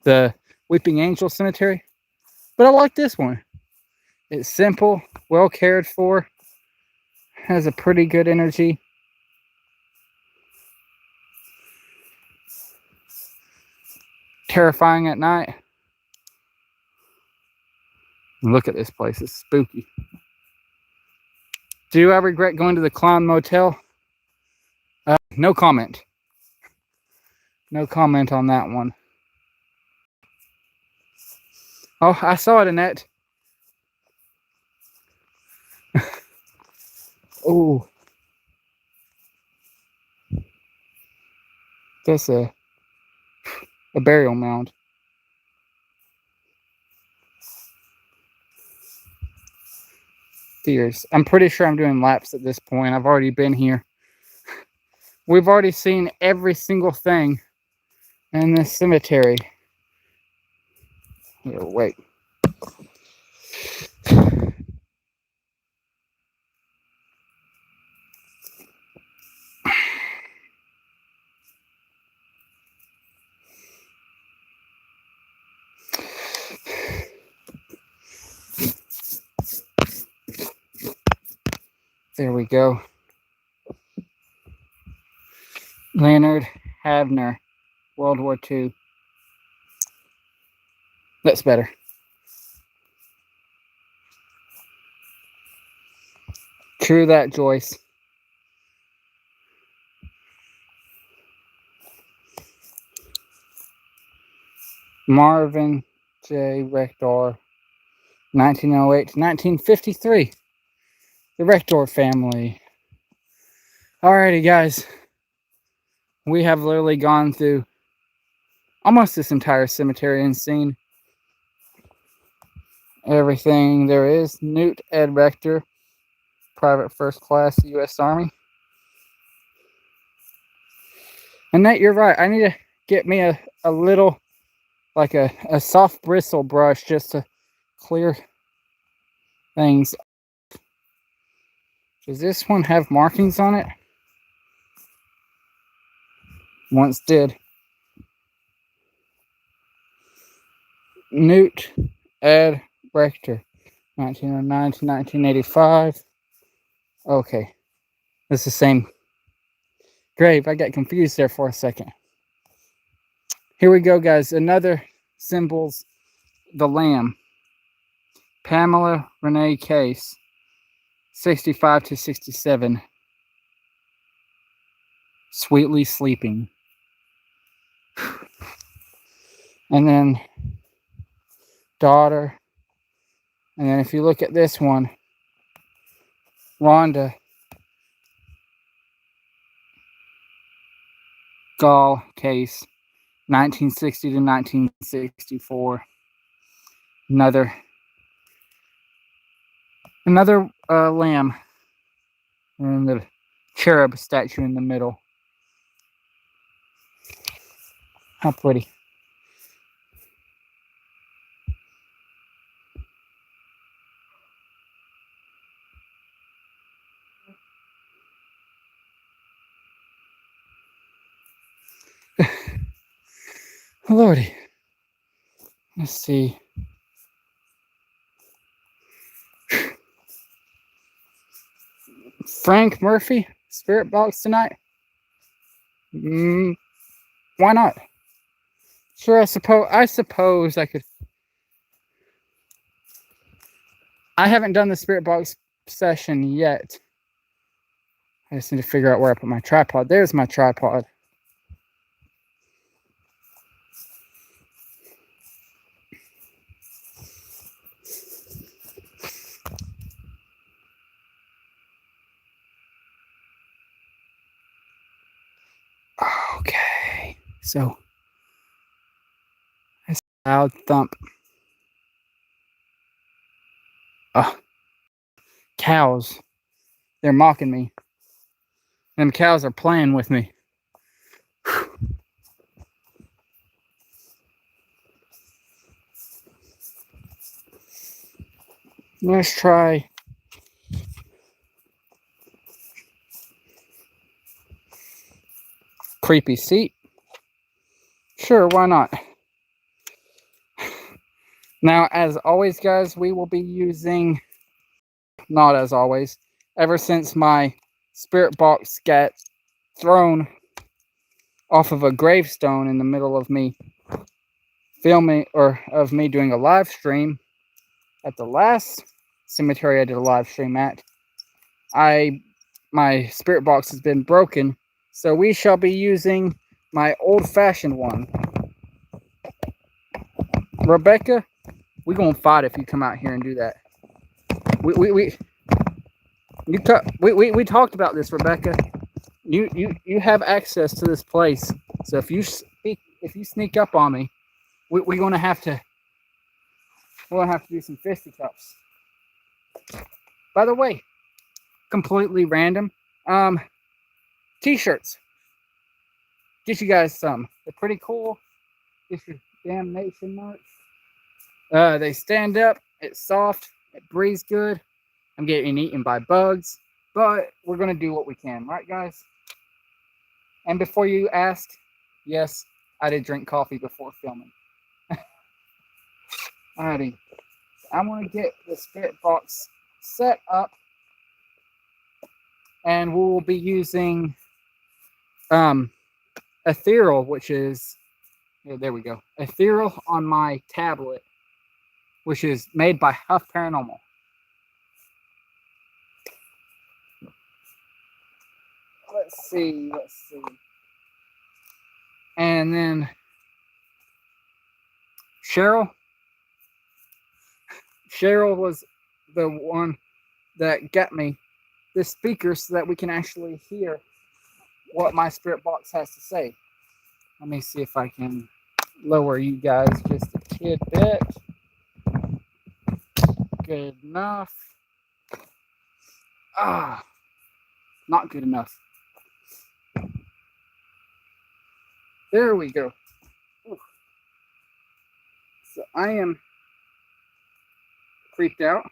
Speaker 1: the Weeping Angel Cemetery. But I like this one. It's simple, well cared for, has a pretty good energy. Terrifying at night. Look at this place, it's spooky. Do I regret going to the clown motel? No comment. No comment on that one. Oh, I saw it, Annette. Oh. That's a burial mound. Tears. I'm pretty sure I'm doing laps at this point. I've already been here. We've already seen every single thing in this cemetery. Here, wait. There we go. Leonard Havner, World War II. That's better. True that, Joyce. Marvin J. Rector, 1908 to 1953. The Rector family. Alrighty, guys. We have literally gone through almost this entire cemetery and seen everything there is. Newt Ed Rector, Private First Class, U.S. Army. Annette, you're right. I need to get me a little, like a soft bristle brush just to clear things. Does this one have markings on it? Once did. Newt Ed Rector, 1909 to 1985. Okay. It's the same grave. I got confused there for a second. Here we go, guys. Another symbols, the lamb. Pamela Renee Case, 65 to 67, sweetly sleeping. And then daughter. And then if you look at this one, Rhonda Gall Case, 1960 to 1964. Another lamb, and the cherub statue in the middle. How pretty. Lordy. Let's see. Frank Murphy, spirit box tonight? Why not? Sure, I suppose I could. I haven't done the spirit box session yet. I just need to figure out where I put my tripod. There's my tripod. Okay, so that's a loud thump. Cows. They're mocking me. Them cows are playing with me. Let's try creepy seat. Sure, why not? Now, as always, guys, we will be using, not as always, ever since my spirit box got thrown off of a gravestone in the middle of me filming, or of me doing a live stream at the last cemetery I did a live stream at, my spirit box has been broken, so we shall be using my old-fashioned one. Rebecca, we gonna fight if you come out here and do that. We talked about this, Rebecca. You have access to this place, so if you sneak up on me, we're gonna have to do some fisticuffs. By the way, completely random, t-shirts. Get you guys some. They're pretty cool. Get your damnation merch. They stand up. It's soft. It breathes good. I'm getting eaten by bugs, but we're gonna do what we can, right, guys? And before you ask, yes, I did drink coffee before filming. Alrighty, I want to get the spirit box set up, and we will be using ethereal, which is, there we go, ethereal on my tablet, which is made by Huff Paranormal. Let's see. And then Cheryl was the one that got me this speaker so that we can actually hear what my spirit box has to say. Let me see if I can lower you guys just a tidbit. Good enough. Not good enough. There we go. Ooh. So I am creeped out,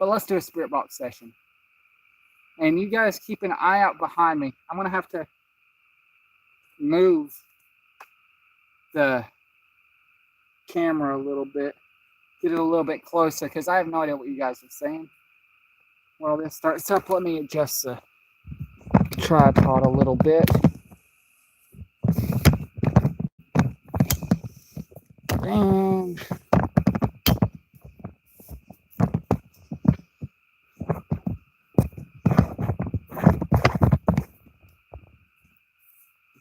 Speaker 1: but let's do a spirit box session. And you guys keep an eye out behind me. I'm gonna have to move the camera a little bit, get it a little bit closer, because I have no idea what you guys are saying. Well, this starts up. Let me adjust the tripod a little bit. And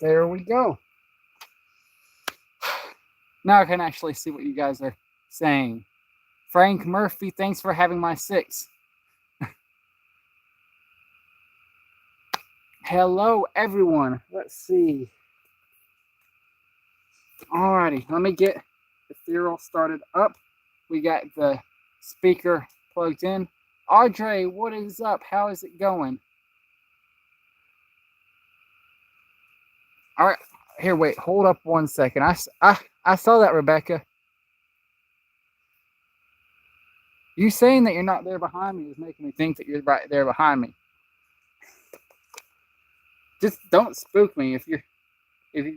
Speaker 1: There we go. Now I can actually see what you guys are saying. Frank Murphy, thanks for having my 6. Hello, everyone. Let's see. Alrighty, let me get the Ethereal started up. We got the speaker plugged in. Audrey, what is up? How is it going? All right, here, wait, hold up 1 second. I saw that, Rebecca. You saying that you're not there behind me is making me think that you're right there behind me. Just don't spook me. If you're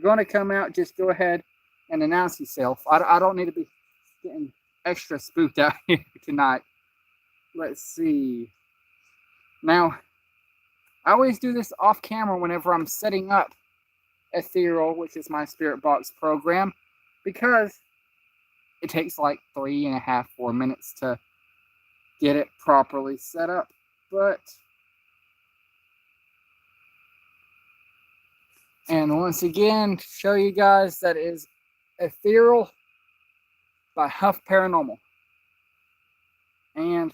Speaker 1: going to come out, just go ahead and announce yourself. I don't need to be getting extra spooked out here tonight. Let's see. Now, I always do this off camera whenever I'm setting up Ethereal, which is my spirit box program, because it takes like 3.5, 4 minutes to get it properly set up. And once again, to show you guys, that is Ethereal by Huff Paranormal. And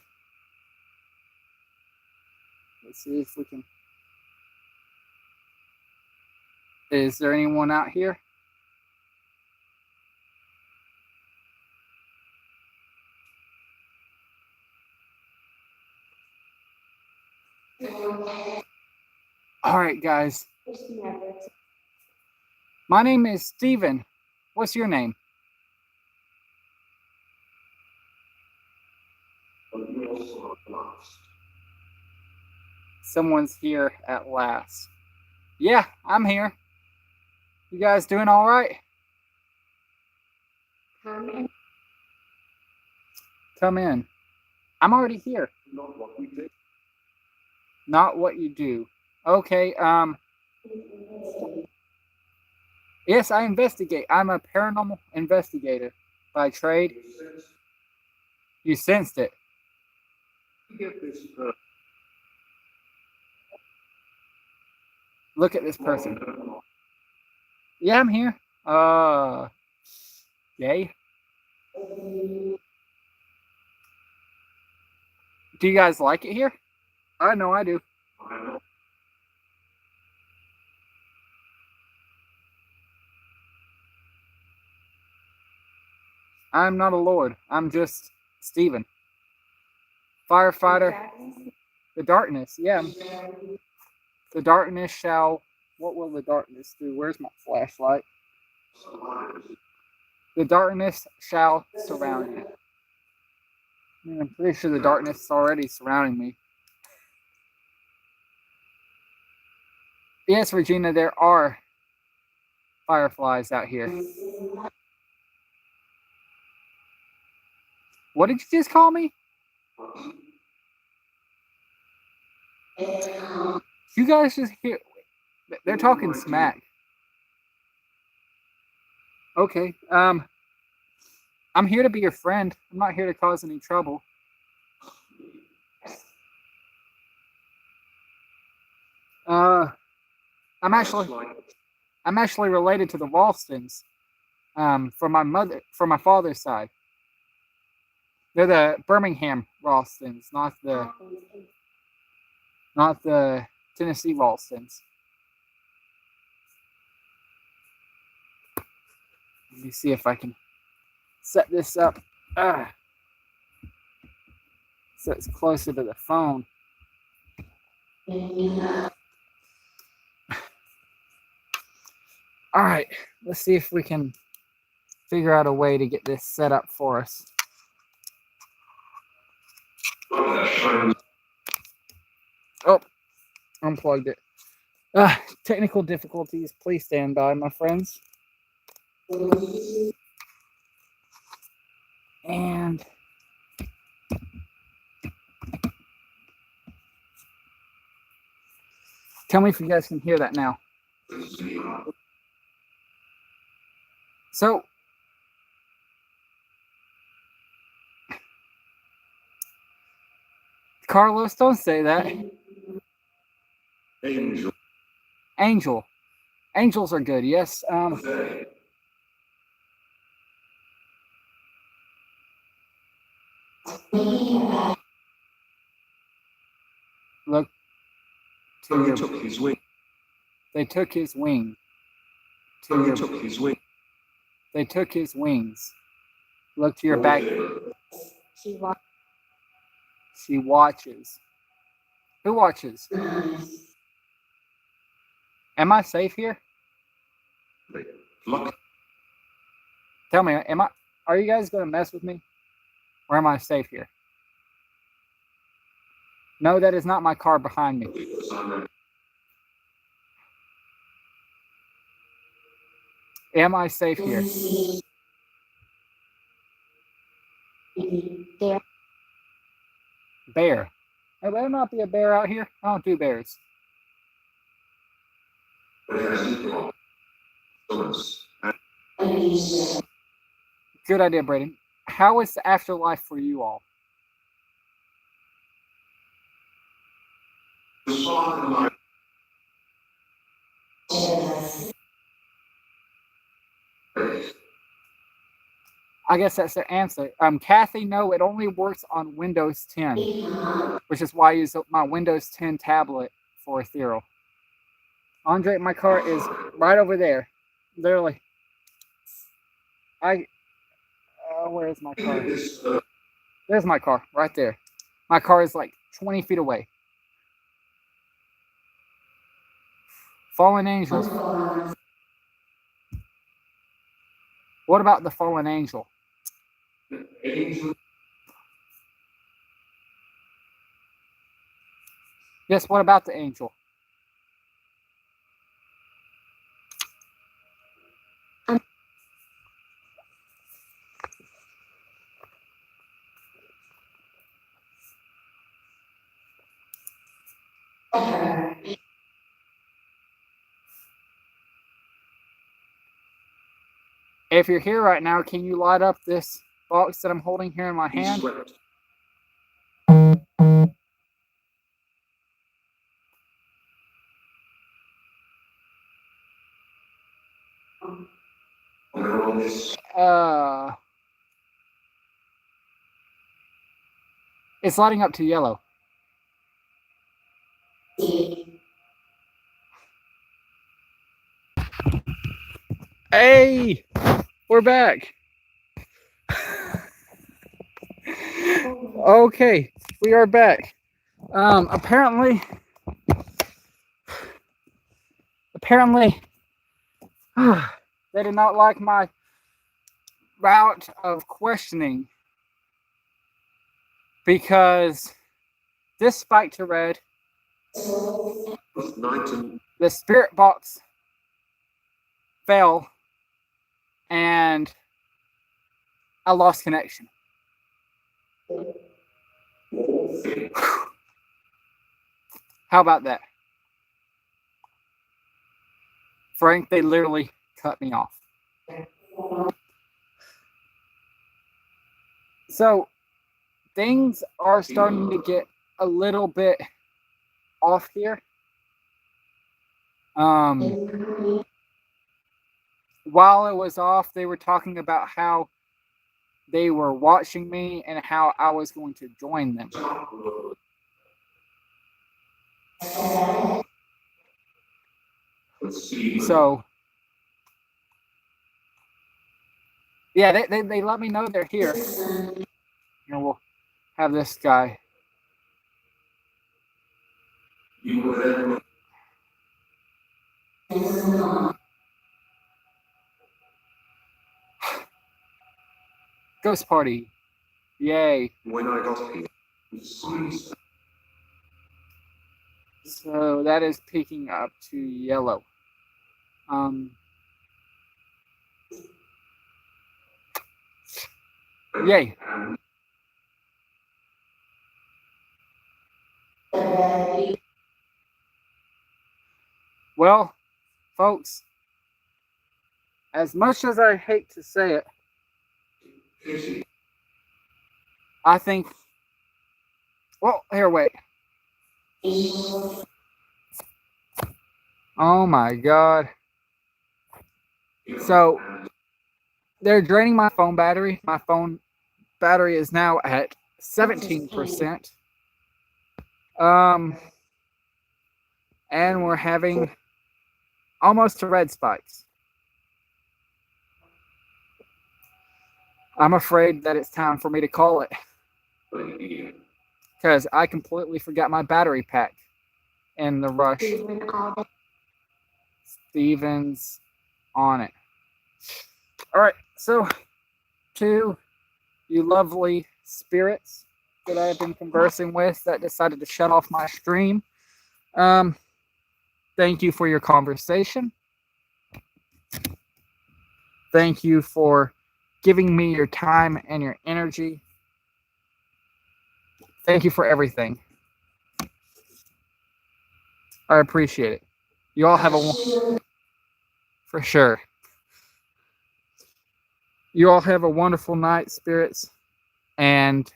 Speaker 1: let's see if we can. Is there anyone out here? All right, guys. My name is Steven. What's your name? Someone's here at last. Yeah, I'm here. You guys doing all right? Come in. I'm already here. Not what we do. Not what you do. Okay, yes, I investigate. I'm a paranormal investigator by trade. You sensed it. Look at this person. Yeah, I'm here. Yay. Do you guys like it here? I know I do. I'm not a lord. I'm just Steven. Firefighter. The darkness, yeah. The darkness shall... What will the darkness do? Where's my flashlight? The darkness shall surround you. I'm pretty sure the darkness is already surrounding me. Yes, Regina, there are fireflies out here. What did you just call me? You guys just hear... They're talking smack. Okay, I'm here to be your friend. I'm not here to cause any trouble. I'm actually related to the Ralstons, from my father's side. They're the Birmingham Ralstons, not the Tennessee Ralstons. Let me see if I can set this up so it's closer to the phone. All right, let's see if we can figure out a way to get this set up for us. Oh, unplugged it. Technical difficulties. Please stand by, my friends. And tell me if you guys can hear that now. So, Carlos, don't say that. Angel. Angels are good, yes. Look.
Speaker 2: They took his wing.
Speaker 1: They took his wing.
Speaker 2: They took his wing.
Speaker 1: They took his wings. Look to your back. She watches. Who watches? Am I safe here?
Speaker 2: Look.
Speaker 1: Tell me, are you guys gonna mess with me? Or am I safe here? No, that is not my car behind me. Am I safe here? Bear. There better not be a bear out here. I don't do bears. Good idea, Braden. How is the afterlife for you all? I guess that's the answer. Kathy, no, it only works on Windows 10, which is why I use my Windows 10 tablet for Ethereal. Andre, my car is right over there. Literally. Where is my car? There's my car, right there. My car is like 20 feet away. Fallen angels. What about the fallen angel? Yes, what about the angel? If you're here right now, can you light up this box that I'm holding here in my hand? It's lighting up to yellow. Hey, we're back. Okay, we are back. Apparently, they did not like my route of questioning because this spiked to red. The spirit box fell and I lost connection. How about that? Frank, they literally cut me off. So things are starting to get a little bit off here. While it was off, they were talking about how they were watching me and how I was going to join them. So, yeah, they let me know they're here. And we'll have this guy. Ghost party. Yay.
Speaker 2: When I got here.
Speaker 1: So that is peaking up to yellow. Yay. Well, folks, as much as I hate to say it, I think, well, here, wait. Oh my God. So they're draining my phone battery. My phone battery is now at 17%. Um, and we're having almost to red spikes. I'm afraid that it's time for me to call it because I completely forgot my battery pack in the rush. Steven's on it. All right, so to you lovely spirits that I've been conversing with that decided to shut off my stream, thank you for your conversation. Thank you for giving me your time and your energy. Thank you for everything. I appreciate it. You all have for sure. You all have a wonderful night, spirits, and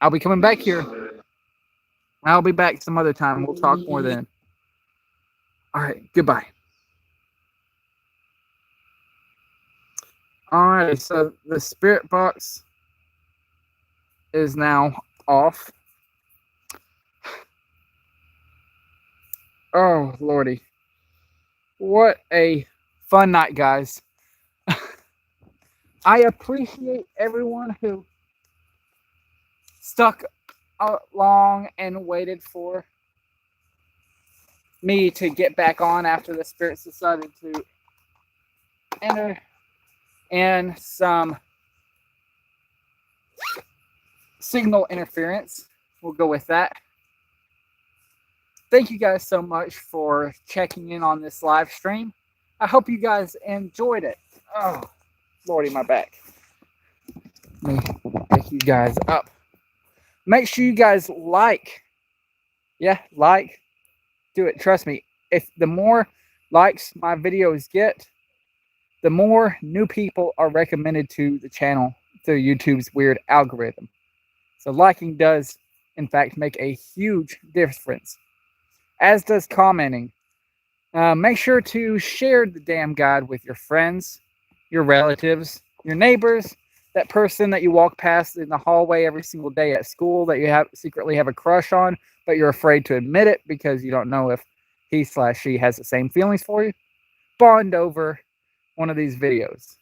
Speaker 1: I'll be coming back here. I'll be back some other time. We'll talk more then. All right, goodbye. All right, so the spirit box is now off. Oh, Lordy. What a fun night, guys. I appreciate everyone who stuck along and waited for me to get back on after the spirits decided to enter in some signal interference. We'll go with that. Thank you guys so much for checking in on this live stream. I hope you guys enjoyed it. Oh, Lordy, my back. Let me pick you guys up. Make sure you guys like. Yeah, like. Do it. Trust me. If the more likes my videos get, the more new people are recommended to the channel through YouTube's weird algorithm. So liking does, in fact, make a huge difference, as does commenting. Make sure to share the damn guide with your friends, your relatives, your neighbors, that person that you walk past in the hallway every single day at school that you secretly have a crush on, but you're afraid to admit it because you don't know if he/she has the same feelings for you. Bond over one of these videos.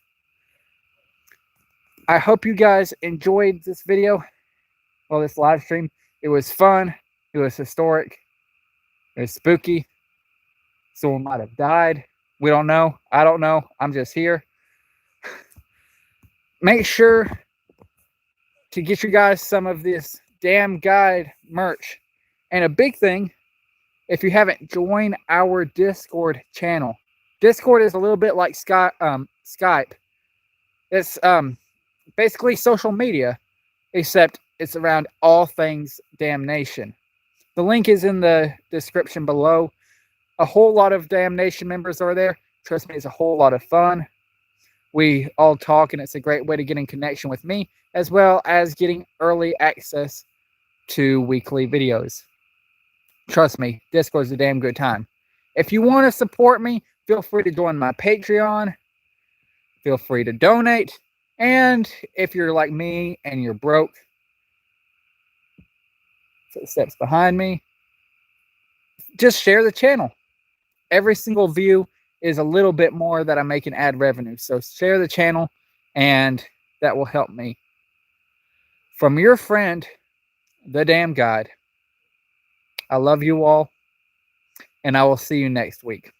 Speaker 1: I hope you guys enjoyed this video. Well, this live stream. It was fun. It was historic. It was spooky. Someone might have died. We don't know. I don't know. I'm just here. Make sure to get you guys some of this damn guide merch. And a big thing, if you haven't joined our Discord channel. Discord is a little bit like Skype. It's basically social media, except it's around all things damnation. The link is in the description below. A whole lot of damnation members are there. Trust me, it's a whole lot of fun. We all talk, and it's a great way to get in connection with me, as well as getting early access to weekly videos. Trust me, Discord's a damn good time. If you want to support me, feel free to join my Patreon. Feel free to donate. And if you're like me and you're broke, footsteps behind me, just share the channel. Every single view is a little bit more that I make in ad revenue. So share the channel, and that will help me. From your friend, The Damn Guide. I love you all, and I will see you next week.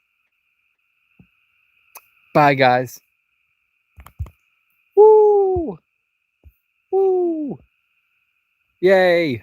Speaker 1: Bye, guys. Woo! Woo! Yay!